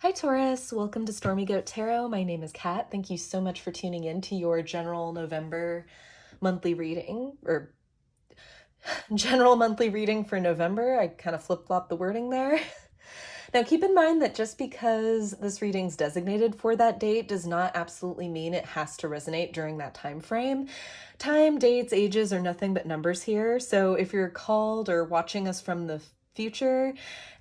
Hi Taurus, welcome to Stormy Goat Tarot. My name is Kat. Thank you so much for tuning in to your general November monthly reading, or general monthly reading for November. I kind of flip-flopped the wording there. Now keep in mind that just because this reading's designated for that date does not absolutely mean it has to resonate during that time frame. Time, dates, ages are nothing but numbers here. So if you're called or watching us from the future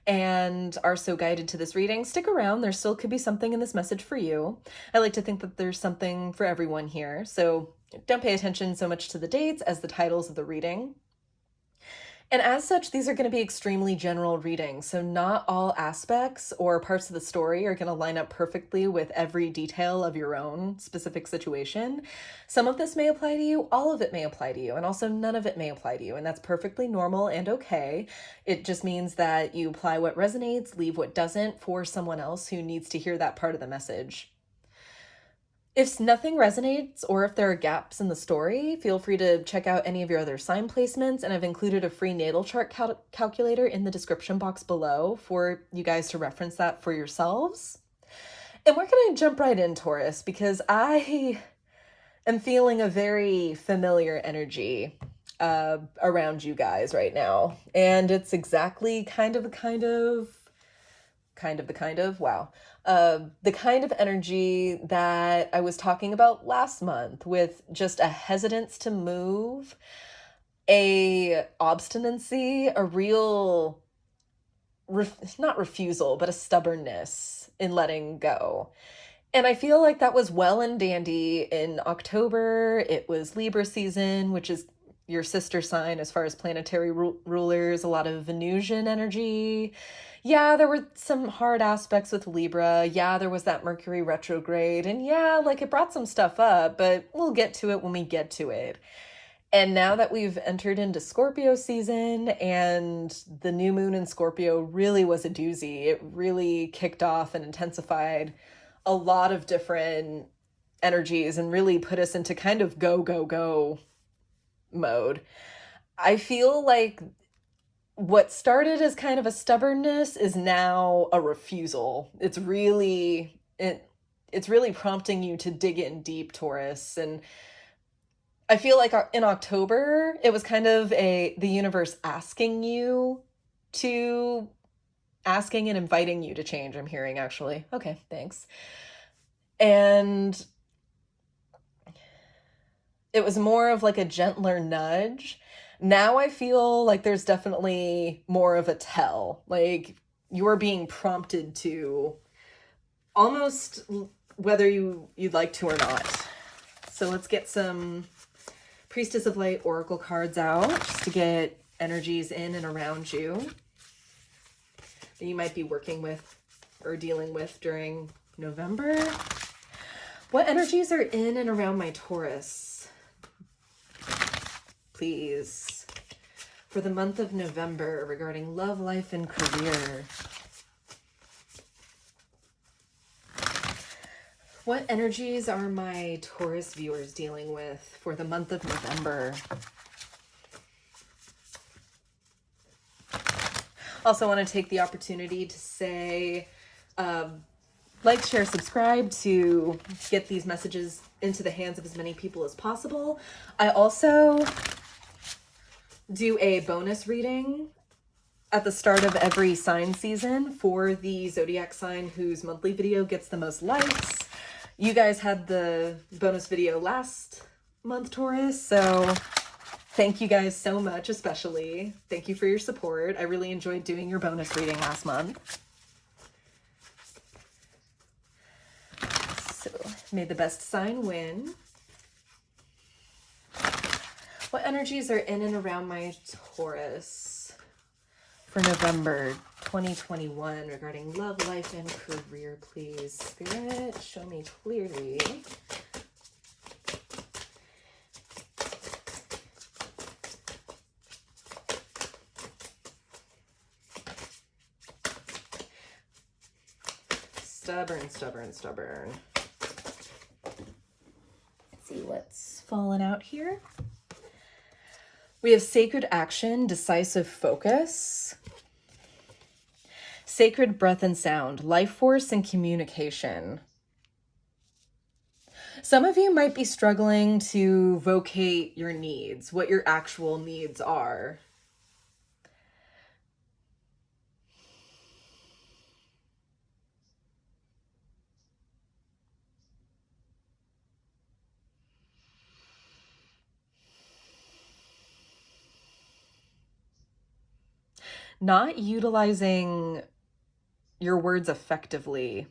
and are so guided to this reading, stick around. There still could be something in this message for you. I like to think that there's something for everyone here. So don't pay attention so much to the dates as the titles of the reading. And as such, these are going to be extremely general readings, so not all aspects or parts of the story are going to line up perfectly with every detail of your own specific situation. Some of this may apply to you, all of it may apply to you, and also none of it may apply to you, and that's perfectly normal and okay. It just means that you apply what resonates, leave what doesn't for someone else who needs to hear that part of the message. If nothing resonates or if there are gaps in the story, feel free to check out any of your other sign placements, and I've included a free natal chart calculator in the description box below for you guys to reference that for yourselves. And we're going to jump right in, Taurus, because I am feeling a very familiar energy around you guys right now. And it's exactly the kind of energy that I was talking about last month, with just a hesitance to move, a obstinacy, a real, not refusal, but a stubbornness in letting go. And I feel like that was well and dandy in October. It was Libra season, which is your sister sign as far as planetary rulers, a lot of Venusian energy. Yeah, there were some hard aspects with Libra. Yeah, there was that Mercury retrograde. And yeah, like it brought some stuff up, but we'll get to it when we get to it. And now that we've entered into Scorpio season, and the new moon in Scorpio really was a doozy. It really kicked off and intensified a lot of different energies and really put us into kind of go, go, go mode. I feel like what started as kind of a stubbornness is now a refusal. It's really prompting you to dig in deep, Taurus. And I feel like in October, it was kind of the universe asking and inviting you to change, I'm hearing, actually. Okay, thanks. And it was more of like a gentler nudge. Now I feel like there's definitely more of a tell. Like you're being prompted to, almost whether you'd like to or not. So let's get some Priestess of Light Oracle cards out just to get energies in and around you that you might be working with or dealing with during November. What energies are in and around my Taurus, please, for the month of November regarding love, life, and career? What energies are my Taurus viewers dealing with for the month of November? Also want to take the opportunity to say, like, share, subscribe to get these messages into the hands of as many people as possible. I also do a bonus reading at the start of every sign season for the zodiac sign whose monthly video gets the most likes. You guys had the bonus video last month, Taurus, so thank you guys so much, especially. Thank you for your support. I really enjoyed doing your bonus reading last month. So, may the best sign win. What energies are in and around my Taurus for November 2021 regarding love, life, and career, please? Spirit, show me clearly. Stubborn. Let's see what's fallen out here. We have sacred action, decisive focus. Sacred breath and sound, life force and communication. Some of you might be struggling to vocate your needs, what your actual needs are. Not utilizing your words effectively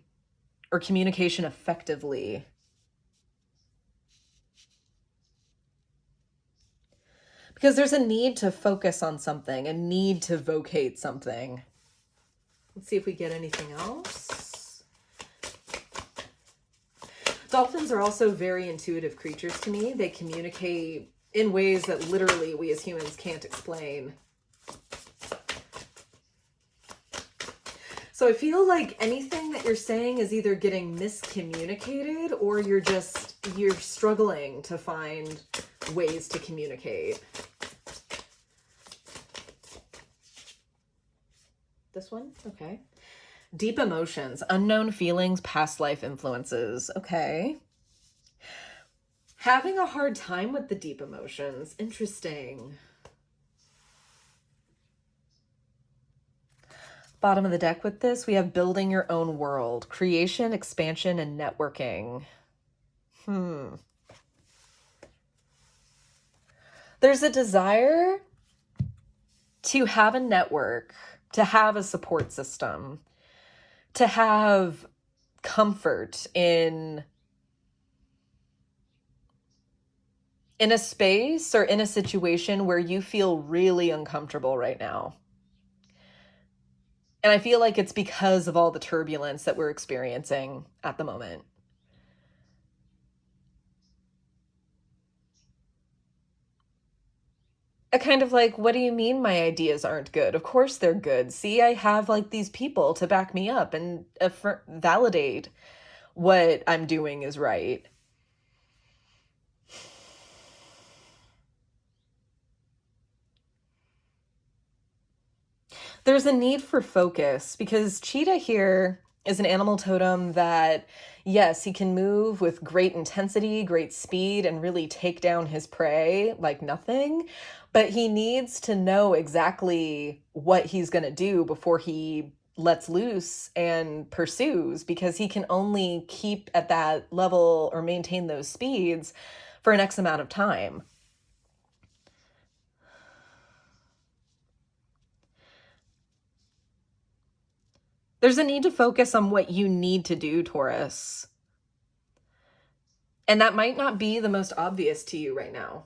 or communication effectively. Because there's a need to focus on something, a need to vocate something. Let's see if we get anything else. Dolphins are also very intuitive creatures to me. They communicate in ways that literally we as humans can't explain. So I feel like anything that you're saying is either getting miscommunicated or you're struggling to find ways to communicate. This one? Okay. Deep emotions, unknown feelings, past life influences. Okay. Having a hard time with the deep emotions. Interesting. Bottom of the deck with this, we have building your own world, creation, expansion, and networking. There's a desire to have a network, to have a support system, to have comfort in a space or in a situation where you feel really uncomfortable right now. And I feel like it's because of all the turbulence that we're experiencing at the moment. A kind of like, what do you mean my ideas aren't good? Of course they're good. See, I have like these people to back me up and validate what I'm doing is right. There's a need for focus because Cheetah here is an animal totem that, yes, he can move with great intensity, great speed, and really take down his prey like nothing. But he needs to know exactly what he's going to do before he lets loose and pursues, because he can only keep at that level or maintain those speeds for an X amount of time. There's a need to focus on what you need to do, Taurus. And that might not be the most obvious to you right now.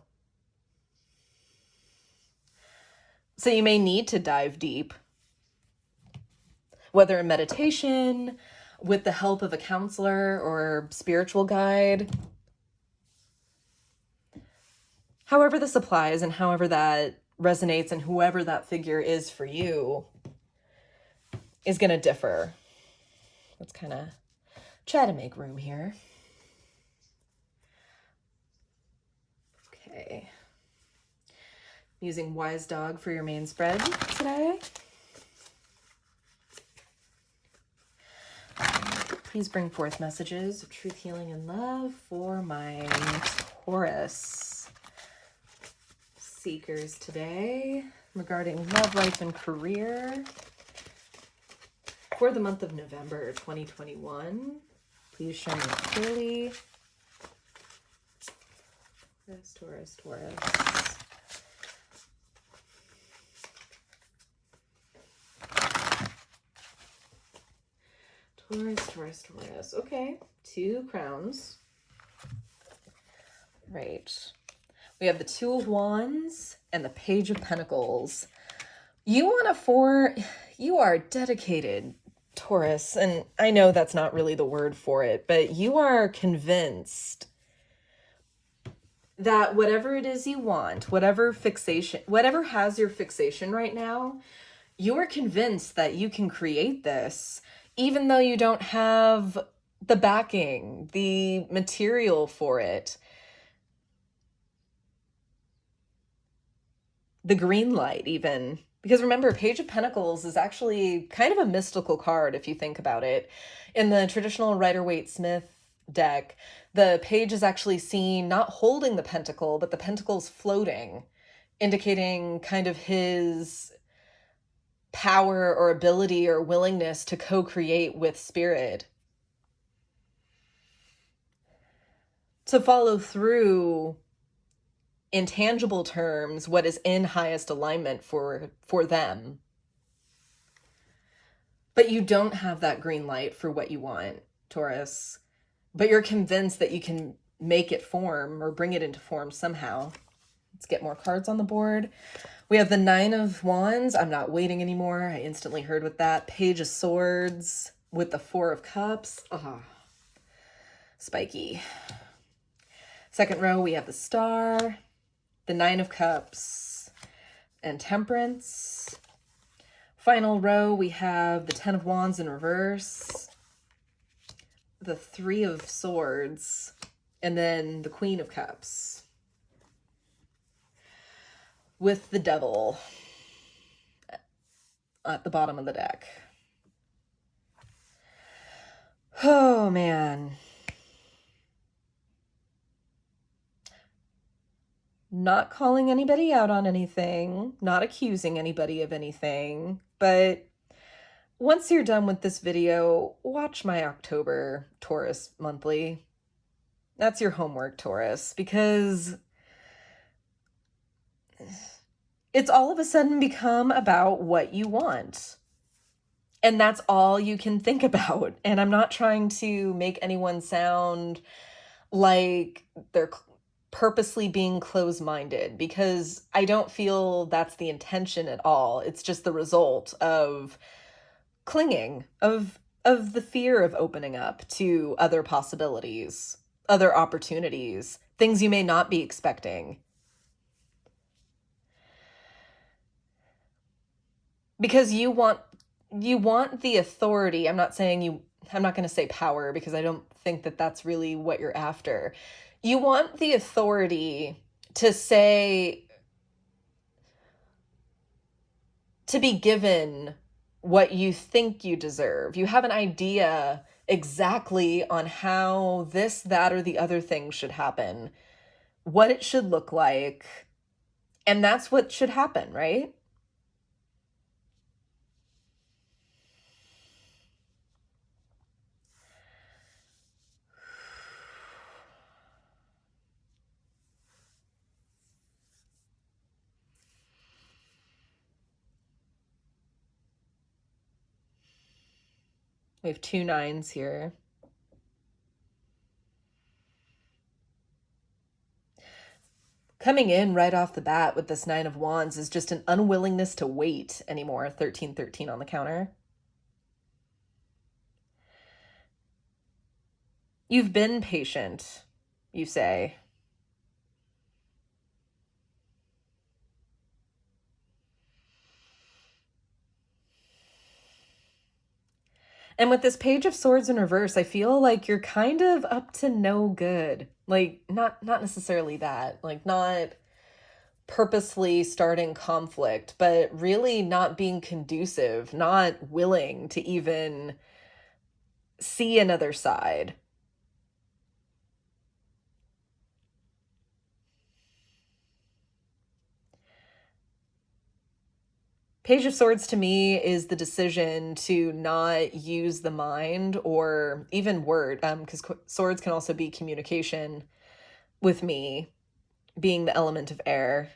So you may need to dive deep, whether in meditation, with the help of a counselor or spiritual guide. However this applies and however that resonates and whoever that figure is for you is going to differ. Let's kind of try to make room here. Okay. Using Wise Dog for your main spread today. Please bring forth messages of truth, healing, and love for my Taurus seekers today regarding love, life, and career for the month of November 2021. Please show me clearly. Taurus, Taurus. Taurus. Okay, 2 crowns. Right. We have the 2 of Wands and the Page of Pentacles. You are dedicated, Taurus, and I know that's not really the word for it, but you are convinced that whatever it is you want, whatever has your fixation right now, you are convinced that you can create this, even though you don't have the backing, the material for it, the green light even. Because remember, Page of Pentacles is actually kind of a mystical card if you think about it. In the traditional Rider-Waite-Smith deck, the page is actually seen not holding the pentacle, but the pentacle's floating, indicating kind of his power or ability or willingness to co-create with spirit. To follow through in tangible terms what is in highest alignment for them. But you don't have that green light for what you want, Taurus. But you're convinced that you can make it form or bring it into form somehow. Let's get more cards on the board. We have the Nine of Wands. I'm not waiting anymore. I instantly heard with that. Page of Swords with the Four of Cups. Oh, spiky. Second row, we have the Star, the Nine of Cups, and Temperance. Final row, we have the Ten of Wands in reverse, the Three of Swords, and then the Queen of Cups with the Devil at the bottom of the deck. Oh, man. Not calling anybody out on anything, not accusing anybody of anything, but once you're done with this video, watch my October Taurus monthly. That's your homework, Taurus, because it's all of a sudden become about what you want. And that's all you can think about. And I'm not trying to make anyone sound like they're purposely being closed-minded, because I don't feel that's the intention at all. It's just the result of clinging, of the fear of opening up to other possibilities, other opportunities, things you may not be expecting. Because you want the authority. I'm not going to say power, because I don't think that that's really what you're after. You want the authority to say, to be given what you think you deserve. You have an idea exactly on how this, that, or the other thing should happen, what it should look like, and that's what should happen, right? We have 2 9s here. Coming in right off the bat with this 9 of Wands is just an unwillingness to wait anymore. 1313 on the counter. You've been patient, you say. And with this Page of Swords in reverse, I feel like you're kind of up to no good. Like, not necessarily that. Like, not purposely starting conflict, but really not being conducive, not willing to even see another side. Page of Swords to me is the decision to not use the mind or even word, because swords can also be communication with me, being the element of air.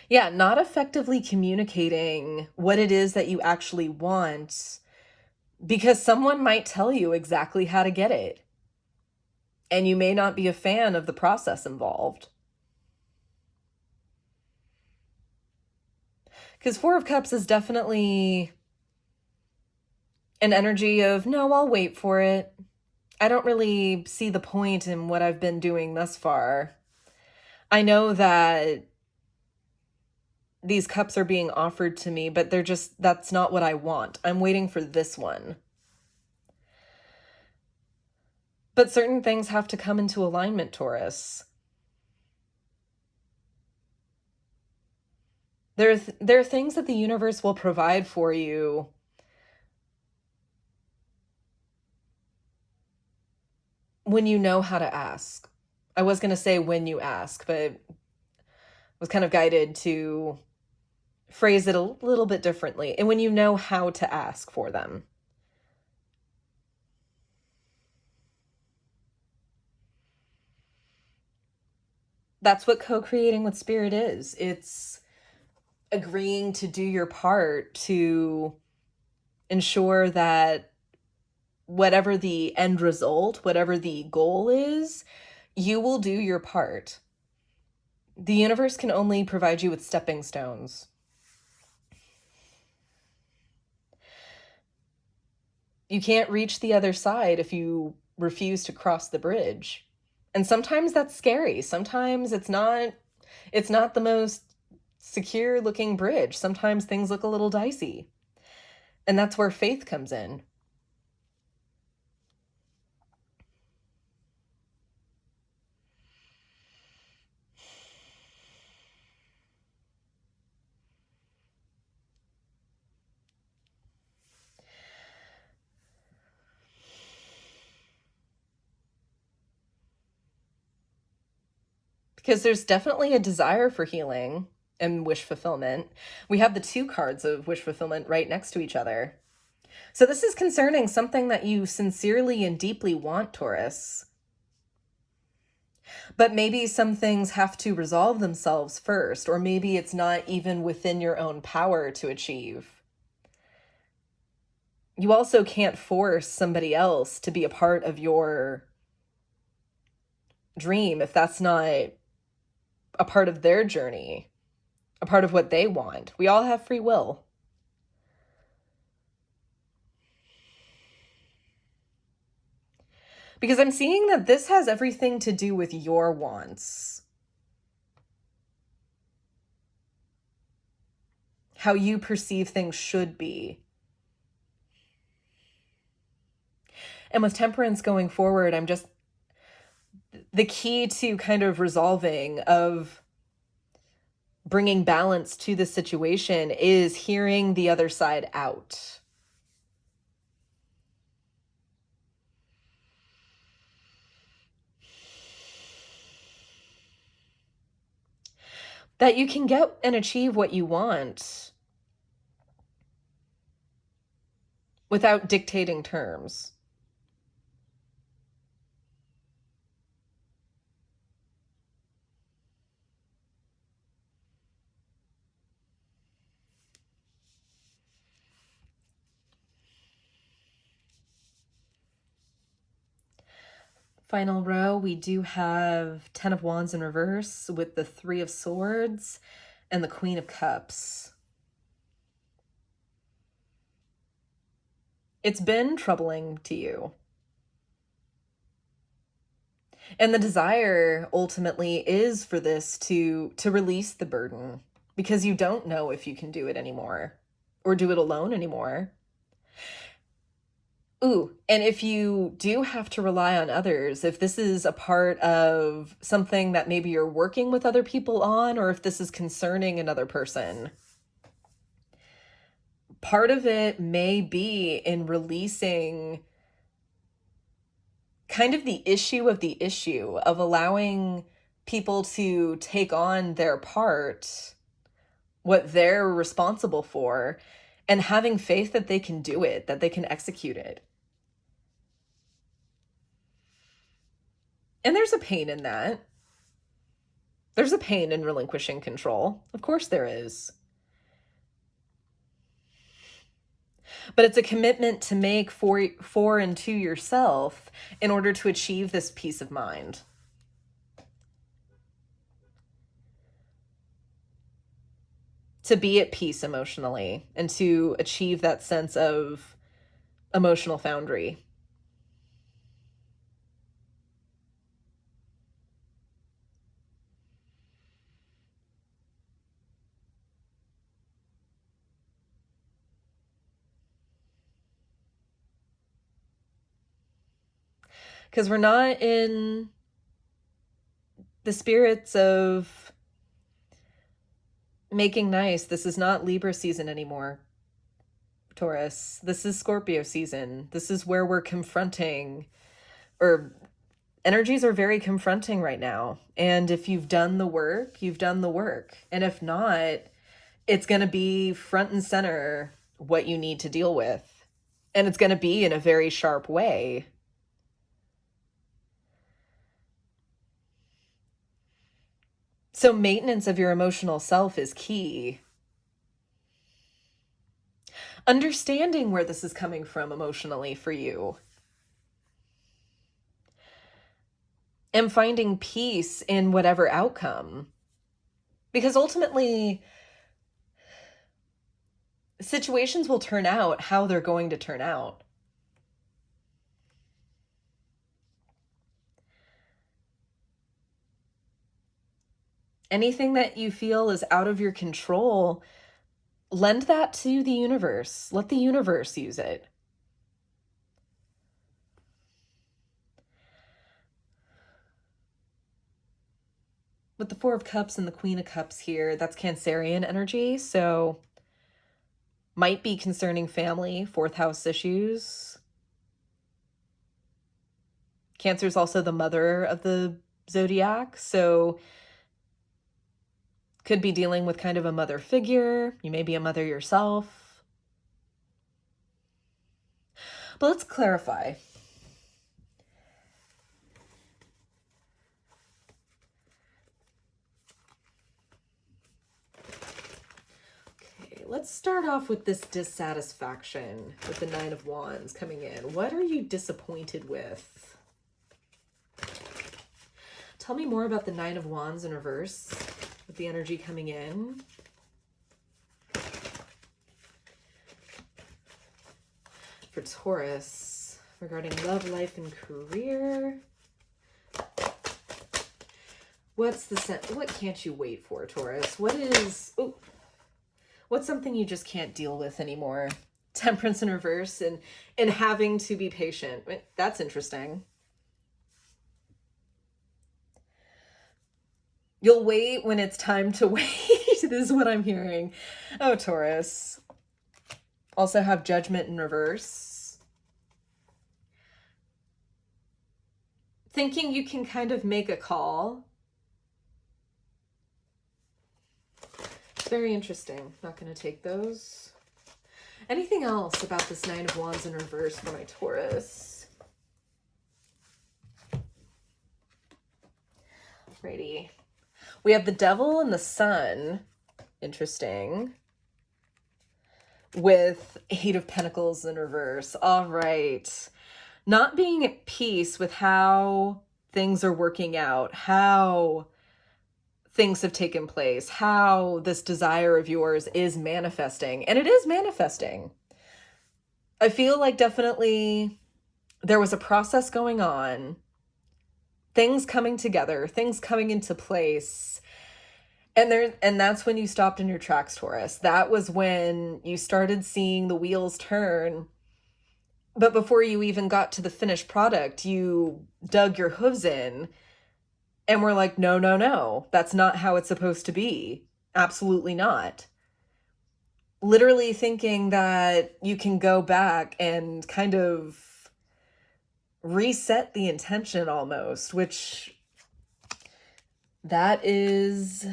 Yeah, not effectively communicating what it is that you actually want, because someone might tell you exactly how to get it, and you may not be a fan of the process involved. Because Four of Cups is definitely an energy of, no, I'll wait for it. I don't really see the point in what I've been doing thus far. I know that these cups are being offered to me, but that's not what I want. I'm waiting for this one. But certain things have to come into alignment, Taurus. There are things that the universe will provide for you when you know how to ask. I was going to say when you ask, but was kind of guided to phrase it a little bit differently. And when you know how to ask for them. That's what co-creating with spirit is. It's agreeing to do your part to ensure that whatever the end result, whatever the goal is, you will do your part. The universe can only provide you with stepping stones. You can't reach the other side if you refuse to cross the bridge. And sometimes that's scary. Sometimes it's not the most secure looking bridge. Sometimes things look a little dicey. And that's where faith comes in. Because there's definitely a desire for healing and wish fulfillment. We have the two cards of wish fulfillment right next to each other. So this is concerning something that you sincerely and deeply want, Taurus. But maybe some things have to resolve themselves first, or maybe it's not even within your own power to achieve. You also can't force somebody else to be a part of your dream if that's not a part of their journey, a part of what they want. We all have free will. Because I'm seeing that this has everything to do with your wants. How you perceive things should be. And with temperance going forward, I'm just, the key to kind of resolving, of bringing balance to the situation, is hearing the other side out. That you can get and achieve what you want without dictating terms. Final row, we do have 10 of Wands in reverse with the 3 of Swords and the Queen of Cups. It's been troubling to you. And the desire ultimately is for this to release the burden, because you don't know if you can do it anymore or do it alone anymore. Ooh, and if you do have to rely on others, if this is a part of something that maybe you're working with other people on, or if this is concerning another person, part of it may be in releasing kind of the issue of allowing people to take on their part, what they're responsible for, and having faith that they can do it, that they can execute it. And there's a pain in that. There's a pain in relinquishing control. Of course there is. But it's a commitment to make for and to yourself in order to achieve this peace of mind. To be at peace emotionally and to achieve that sense of emotional foundry. Because we're not in the spirits of making nice. This is not Libra season anymore, Taurus. This is Scorpio season. This is where we're confronting, or energies are very confronting right now. And if you've done the work, you've done the work. And if not, it's going to be front and center what you need to deal with. And it's going to be in a very sharp way. So maintenance of your emotional self is key. Understanding where this is coming from emotionally for you. And finding peace in whatever outcome. Because ultimately, situations will turn out how they're going to turn out. Anything that you feel is out of your control, lend that to the universe. Let the universe use it. With the Four of Cups and the Queen of Cups here, that's Cancerian energy, so might be concerning family, fourth house issues. Cancer is also the mother of the zodiac, so could be dealing with kind of a mother figure. You may be a mother yourself. But let's clarify. Okay, let's start off with this dissatisfaction with the Nine of Wands coming in. What are you disappointed with? Tell me more about the Nine of Wands in reverse with the energy coming in. For Taurus, regarding love, life, and career. What's the what can't you wait for, Taurus? What's something you just can't deal with anymore? Temperance in reverse and having to be patient. That's interesting. You'll wait when it's time to wait. This is what I'm hearing. Oh, Taurus. Also have Judgment in reverse. Thinking you can kind of make a call. Very interesting. Not going to take those. Anything else about this Nine of Wands in reverse for my Taurus? Alrighty. We have the Devil and the Sun. Interesting. With Eight of Pentacles in reverse. All right. Not being at peace with how things are working out, how things have taken place, how this desire of yours is manifesting. And it is manifesting. I feel like definitely there was a process going on, things coming together, things coming into place. And that's when you stopped in your tracks, Taurus. That was when you started seeing the wheels turn. But before you even got to the finished product, you dug your hooves in and we're like, no, that's not how it's supposed to be. Absolutely not. Literally thinking that you can go back and kind of reset the intention almost, which that is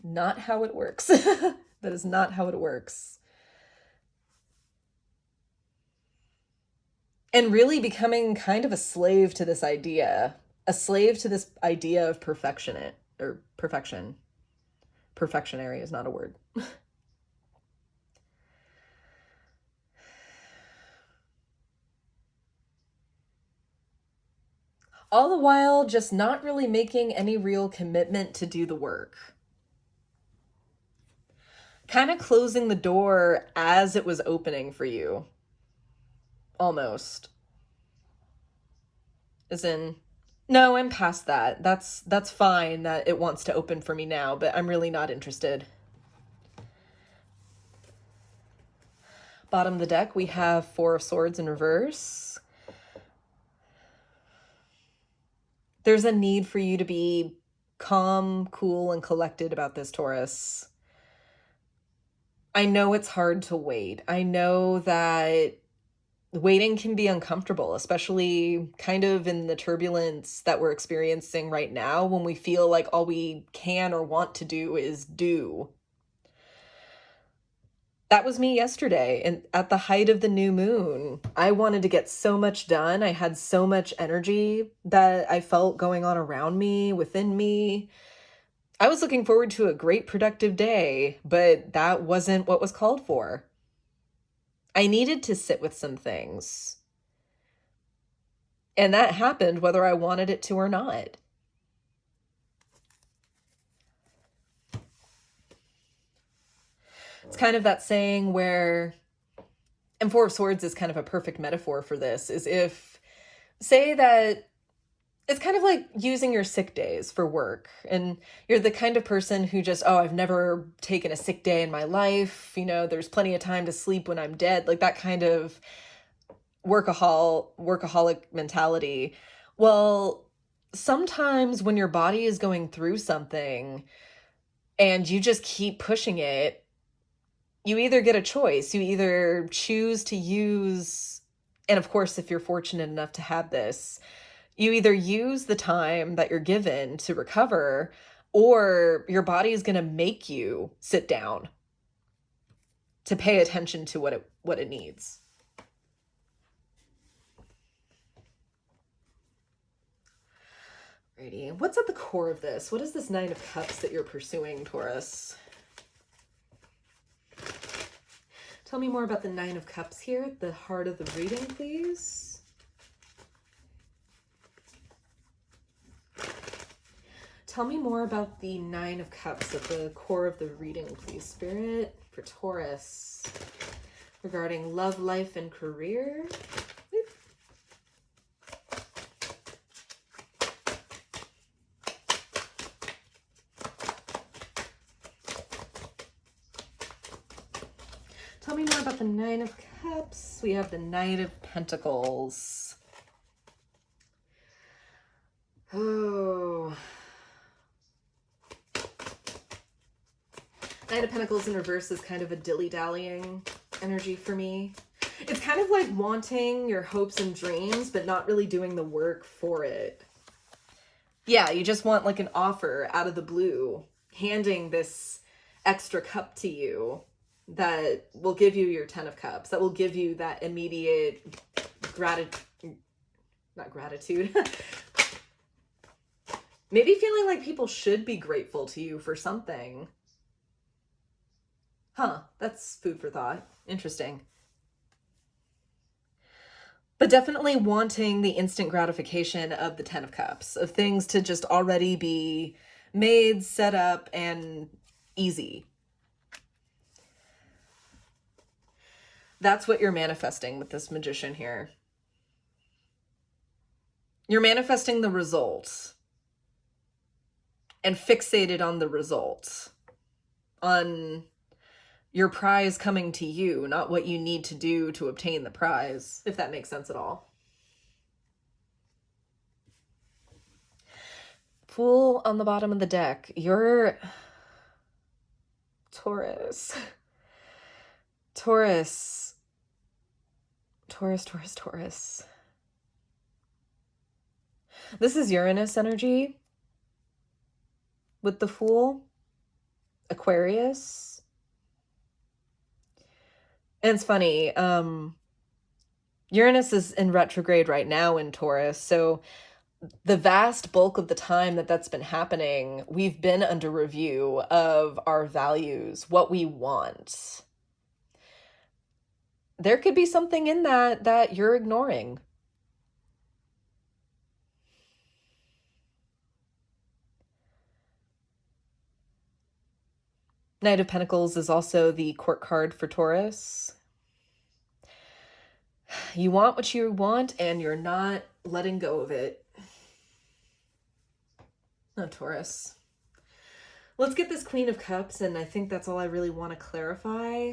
not how it works. That is not how it works. And really becoming kind of a slave to this idea. A slave to this idea of perfectionate or perfection. Perfectionary is not a word. All the while just not really making any real commitment to do the work. Kind of closing the door as it was opening for you. Almost. As in, no, I'm past that. That's fine that it wants to open for me now, but I'm really not interested. Bottom of the deck, we have Four of Swords in reverse. There's a need for you to be calm, cool, and collected about this, Taurus. I know it's hard to wait. I know that waiting can be uncomfortable, especially kind of in the turbulence that we're experiencing right now when we feel like all we can or want to do is do. That was me yesterday, and at the height of the new moon, I wanted to get so much done. I had so much energy that I felt going on around me, within me. I was looking forward to a great productive day, but that wasn't what was called for. I needed to sit with some things. And that happened whether I wanted it to or not. It's kind of that saying where, and Four of Swords is kind of a perfect metaphor for this, is if, say that it's kind of like using your sick days for work, and you're the kind of person who just, oh, I've never taken a sick day in my life. There's plenty of time to sleep when I'm dead. Like that kind of workaholic mentality. Well, sometimes when your body is going through something and you just keep pushing it, you either get a choice. You either choose to use, and of course, if you're fortunate enough to have this, you either use the time that you're given to recover, or your body is going to make you sit down to pay attention to what it needs. Alrighty, what's at the core of this? What is this Nine of Cups that you're pursuing, Taurus? Tell me more about the Nine of Cups here at the heart of the reading, please. Tell me more about the Nine of Cups at the core of the reading, please, Spirit, for Taurus, regarding love, life, and career. Tell me more about the Nine of Cups. We have the Knight of Pentacles. Oh. Knight of Pentacles in reverse is kind of a dilly-dallying energy for me. It's kind of like wanting your hopes and dreams, but not really doing the work for it. Yeah, you just want like an offer out of the blue, handing this extra cup to you that will give you your 10 of Cups, that will give you that immediate not gratitude. Maybe feeling like people should be grateful to you for something. Huh, that's food for thought. Interesting. But definitely wanting the instant gratification of the 10 of Cups, of things to just already be made, set up, and easy. That's what you're manifesting with this Magician here. You're manifesting the results and fixated on the results, on your prize coming to you, not what you need to do to obtain the prize, if that makes sense at all. Fool on the bottom of the deck. You're Taurus. Taurus. This is Uranus energy with the Fool, Aquarius. And it's funny, Uranus is in retrograde right now in Taurus, so the vast bulk of the time that's been happening, we've been under review of our values, what we want. There could be something in that you're ignoring. Knight of Pentacles is also the court card for Taurus. You want what you want and you're not letting go of it. Oh, Taurus. Let's get this Queen of Cups, and I think that's all I really want to clarify.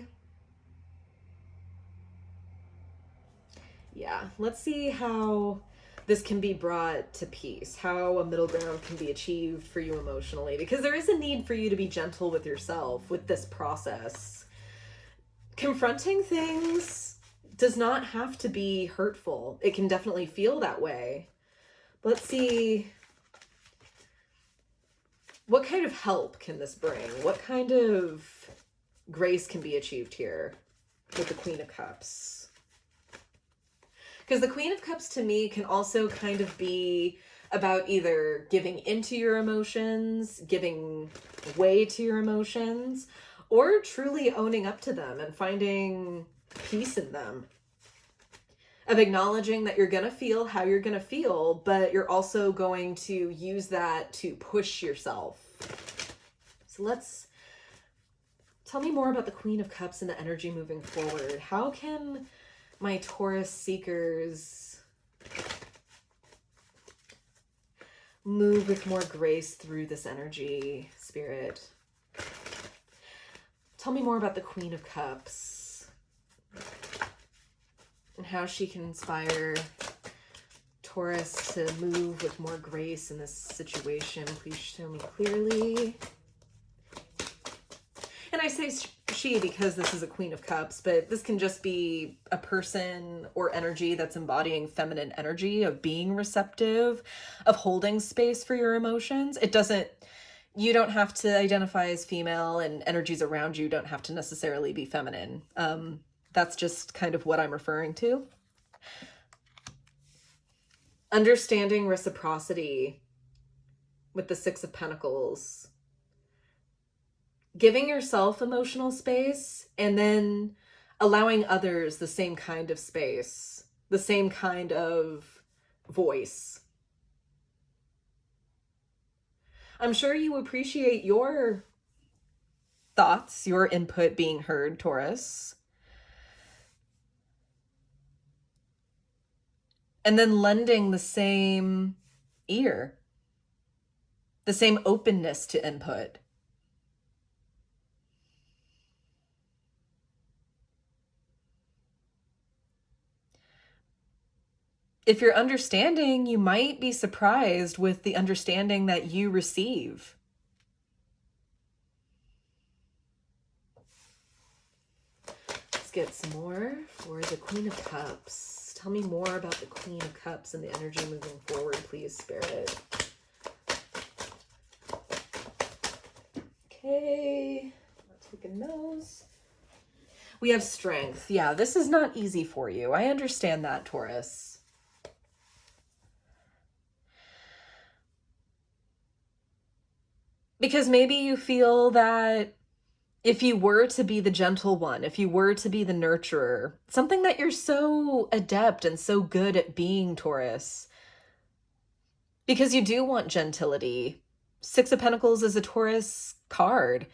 Yeah, let's see how this can be brought to peace, how a middle ground can be achieved for you emotionally, because there is a need for you to be gentle with yourself with this process. confronting things does not have to be hurtful. It can definitely feel that way. Let's see, what kind of help can this bring? What kind of grace can be achieved here with the Queen of Cups? Because the Queen of Cups to me can also kind of be about either giving into your emotions, giving way to your emotions, or truly owning up to them and finding peace in them. Of acknowledging that you're going to feel how you're going to feel, but you're also going to use that to push yourself. So tell me more about the Queen of Cups and the energy moving forward. How can my Taurus seekers move with more grace through this energy, Spirit? Tell me more about the Queen of Cups and how she can inspire Taurus to move with more grace in this situation. Please show me clearly. And I say she because this is a Queen of Cups, but this can just be a person or energy that's embodying feminine energy, of being receptive, of holding space for your emotions. You don't have to identify as female, and energies around you don't have to necessarily be feminine. That's just kind of what I'm referring to. Understanding reciprocity with the Six of Pentacles. Giving yourself emotional space and then allowing others the same kind of space, the same kind of voice. I'm sure you appreciate your thoughts, your input being heard, Taurus. And then lending the same ear, the same openness to input. If you're understanding, you might be surprised with the understanding that you receive. Let's get some more for the Queen of Cups. Tell me more about the Queen of Cups and the energy moving forward, please, Spirit. Okay, let's take a nose. We have strength. Yeah, this is not easy for you. I understand that, Taurus. Because maybe you feel that if you were to be the gentle one, if you were to be the nurturer, something that you're so adept and so good at being, Taurus, because you do want gentility. Six of Pentacles is a Taurus card.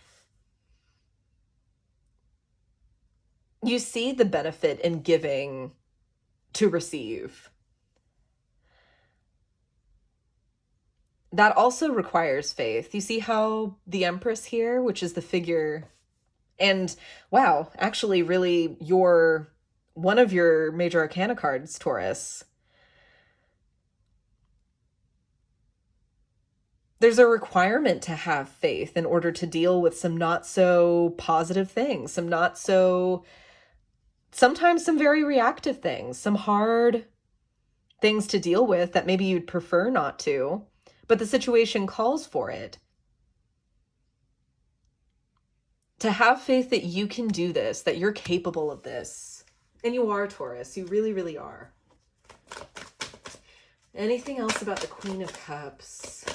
You see the benefit in giving to receive. That also requires faith. You see how the Empress here, which is the figure, and wow, actually really one of your major arcana cards, Taurus. There's a requirement to have faith in order to deal with some not so positive things, sometimes some very reactive things, some hard things to deal with that maybe you'd prefer not to. But the situation calls for it. To have faith that you can do this, that you're capable of this. And you are, Taurus. You really, really are. Anything else about the Queen of Cups?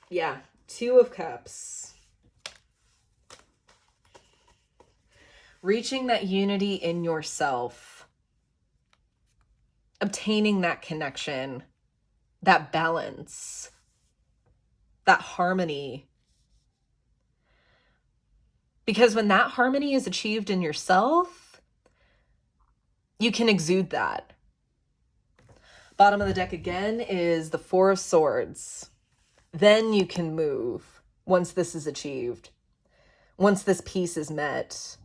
Yeah, Two of Cups. Reaching that unity in yourself. Obtaining that connection. That balance, that harmony. Because when that harmony is achieved in yourself, you can exude that. Bottom of the deck again is the Four of Swords. Then you can move once this is achieved, once this piece is met.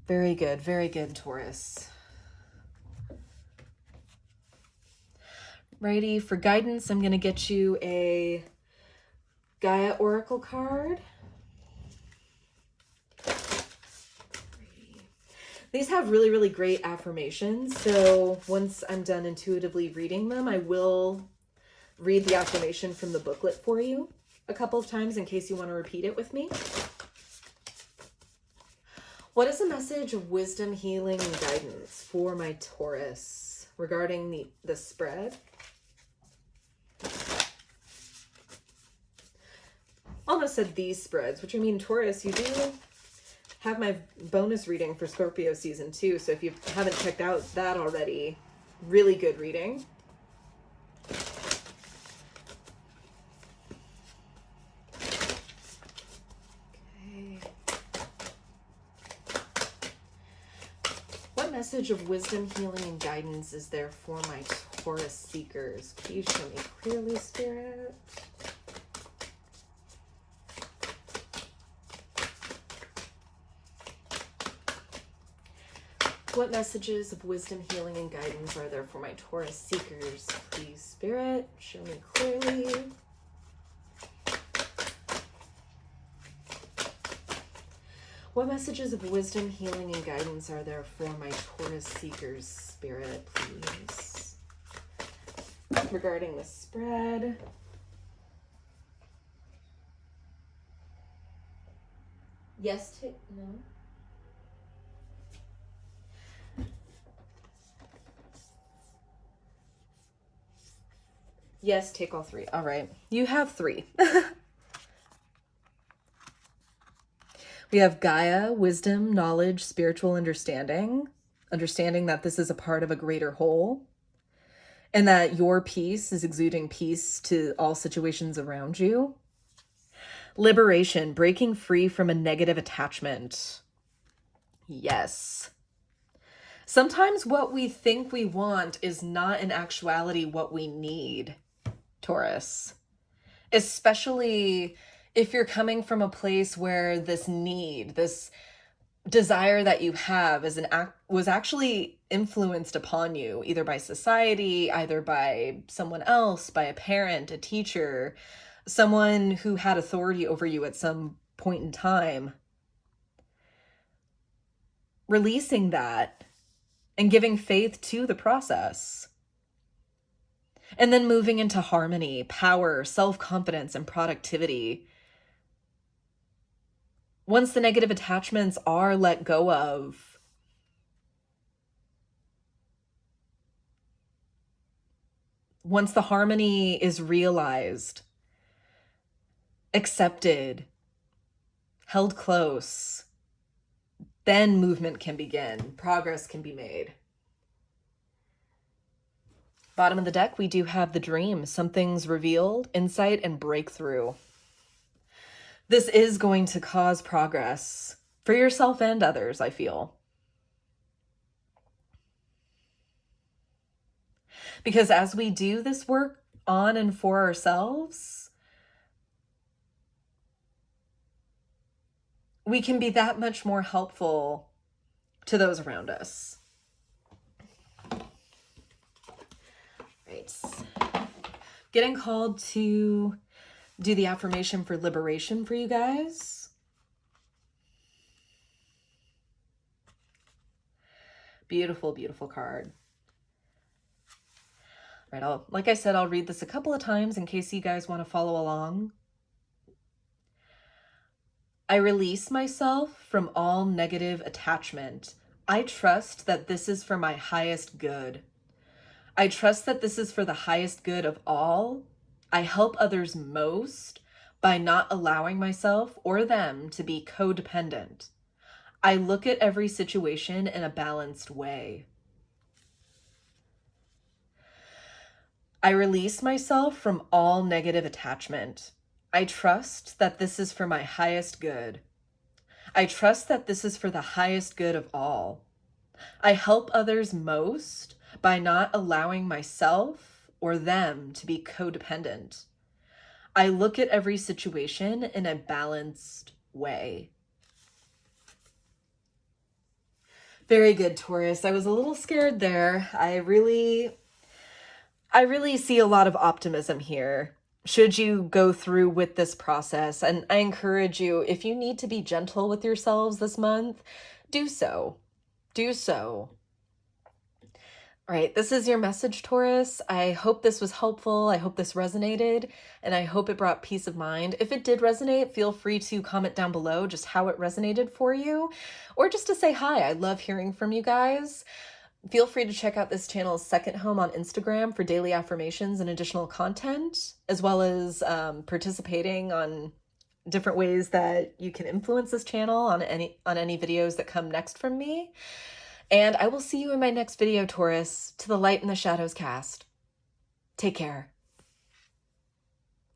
Very good, Taurus. Righty, for guidance, I'm going to get you a Gaia Oracle card. These have really, really great affirmations. So once I'm done intuitively reading them, I will read the affirmation from the booklet for you a couple of times in case you want to repeat it with me. What is a message of wisdom, healing, and guidance for my Taurus regarding the spread? Almost said these spreads, which I mean, Taurus, you do have my bonus reading for Scorpio season 2. So if you haven't checked out that already, really good reading. Okay. What message of wisdom, healing, and guidance is there for my Taurus seekers? Please show me clearly, Spirit. What messages of wisdom, healing, and guidance are there for my Taurus seekers? Please, Spirit, show me clearly. What messages of wisdom, healing, and guidance are there for my Taurus seekers, Spirit, please? Regarding the spread. Yes to no. Yes, take all 3. All right. You have 3. We have Gaia, wisdom, knowledge, spiritual understanding. Understanding that this is a part of a greater whole. And that your peace is exuding peace to all situations around you. Liberation, breaking free from a negative attachment. Yes. Sometimes what we think we want is not in actuality what we need. Taurus, especially if you're coming from a place where this need, this desire that you have was actually influenced upon you either by society, either by someone else, by a parent, a teacher, someone who had authority over you at some point in time. Releasing that and giving faith to the process. And then moving into harmony, power, self-confidence, and productivity. Once the negative attachments are let go of, once the harmony is realized, accepted, held close, then movement can begin, progress can be made. Bottom of the deck, we do have the dream. Something's revealed, insight, and breakthrough. This is going to cause progress for yourself and others, I feel. Because as we do this work on and for ourselves, we can be that much more helpful to those around us. Right. Getting called to do the affirmation for liberation for you guys. Beautiful, beautiful card. Right, like I said, I'll read this a couple of times in case you guys want to follow along. I release myself from all negative attachment. I trust that this is for my highest good. I trust that this is for the highest good of all. I help others most by not allowing myself or them to be codependent. I look at every situation in a balanced way. I release myself from all negative attachment. I trust that this is for my highest good. I trust that this is for the highest good of all. I help others most by not allowing myself or them to be codependent. I look at every situation in a balanced way. Very good, Taurus. I was a little scared there. I really see a lot of optimism here. Should you go through with this process, and I encourage you, if you need to be gentle with yourselves this month, do so. do so. All right, this is your message, Taurus. I hope this was helpful. I hope this resonated, and I hope it brought peace of mind. If it did resonate, feel free to comment down below just how it resonated for you, or just to say hi. I love hearing from you guys. Feel free to check out this channel's second home on Instagram for daily affirmations and additional content, as well as participating on different ways that you can influence this channel on any videos that come next from me. And I will see you in my next video, Taurus. To the light and the shadows cast. Take care.